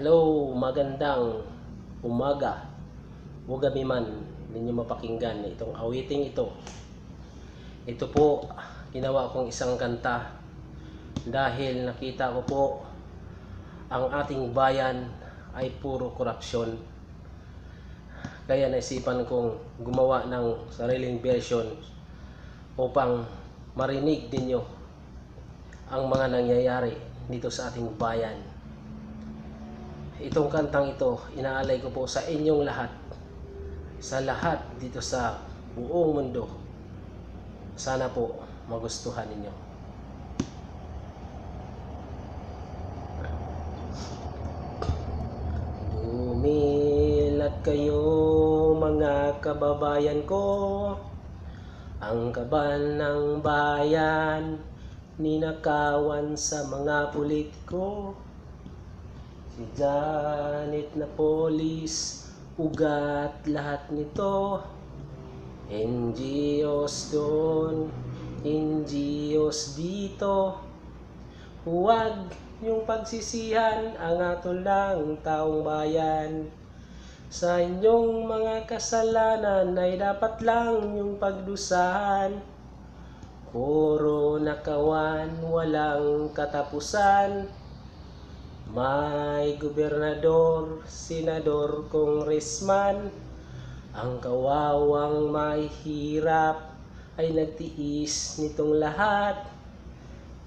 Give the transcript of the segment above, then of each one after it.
Hello, magandang umaga o gabi man ninyo mapakinggan itong awiting ito. Ito po, ginawa kong isang kanta dahil nakita ko po ang ating bayan ay puro korupsyon. Kaya naisipan kong gumawa ng sariling version upang marinig ninyo ang mga nangyayari dito sa ating bayan. Itong kantang ito, inaalay ko po sa inyong lahat, sa lahat dito sa buong mundo. Sana po magustuhan ninyo. Dumilat kayo mga kababayan ko, ang kaban ng bayan, ninakawan sa mga politiko. Si Janet na polis, ugat lahat nito. NGOs doon, NGOs dito. Huwag yung pagsisihan ang ato lang taong bayan. Sa inyong mga kasalanan ay dapat lang yung pagdusahan. Puro nakawan, walang katapusan. May gobernador, senador, kongresman, ang kawawang mahirap ay nagtiis nitong lahat.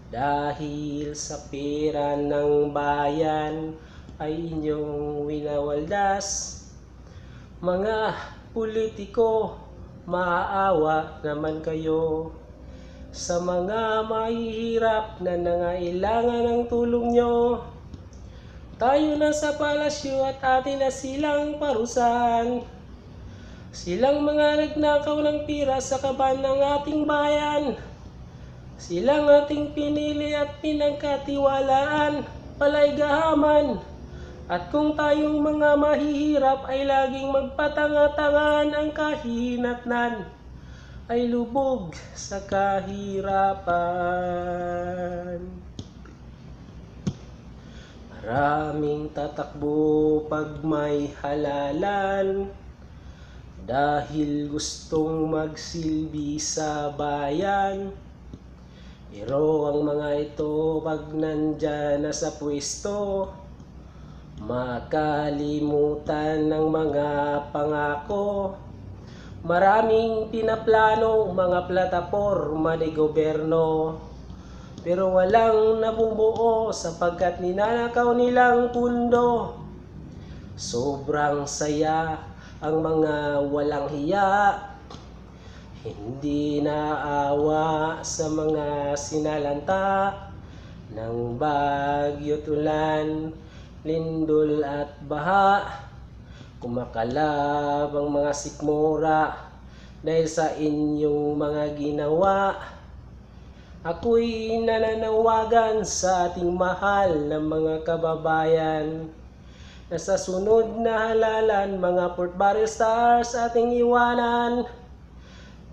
Dahil sa pera ng bayan ay inyong winawaldas. Mga politiko, maaawa naman kayo sa mga mahihirap na nangailangan ng tulong nyo. Tayo na sa palasyo at atin na silang parusahan. Silang mga nagnakaw ng pira sa kaban ng ating bayan. Silang ating pinili at pinagkatiwalaan, palay gahaman. At kung tayong mga mahihirap ay laging magpatanga-tangan, ang kahinatnan ay lubog sa kahirapan. Maraming tatakbo pag may halalan, dahil gustong magsilbi sa bayan. Pero ang mga ito pag nandyan na sa pwesto, makalimutan ng mga pangako. Maraming pinaplano mga plataporma de gobyerno, pero walang nabubuo sapagkat ninanakaw nilang pundo. Sobrang saya ang mga walang hiya, hindi naawa sa mga sinalanta ng bagyo't ulan, lindol at baha. Kumakalab ang mga sikmura dahil sa inyong mga ginawa. Ako'y nananawagan sa ating mahal na mga kababayan na sa sunod na halalan, mga Port Barrio Stars ating iwanan.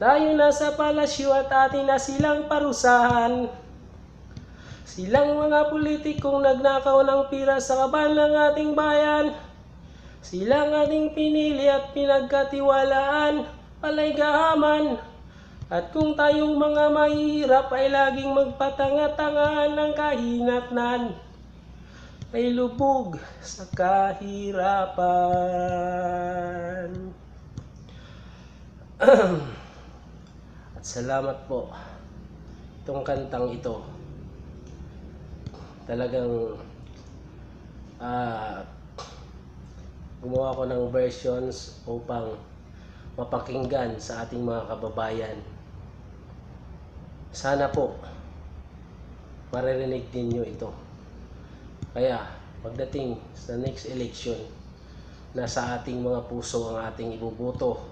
Tayo na sa palasyo at atin na silang parusahan. Silang mga politikong nagnakaw ng pira sa kaban ng ating bayan. Silang ating pinili at pinagkatiwalaan, palay gahaman. At kung tayong mga mahirap ay laging magpatanga-tangan, ng kahinatnan ay lubog sa kahirapan. At salamat po. Itong kantang ito talagang gumawa ko ng versions upang mapakinggan sa ating mga kababayan. Sana po maririnig ninyo ito. Kaya pagdating sa next election, nasa ating mga puso ang ating ibuboto.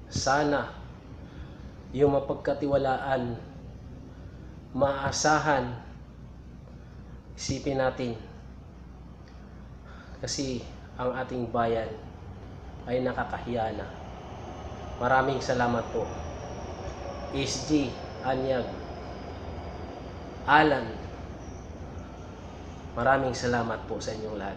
Sana yung mapagkatiwalaan, maasahan, isipin natin. Kasi ang ating bayan ay nakakahiya na. Maraming salamat po. SG Anyag, Alan, maraming salamat po sa inyong lahat.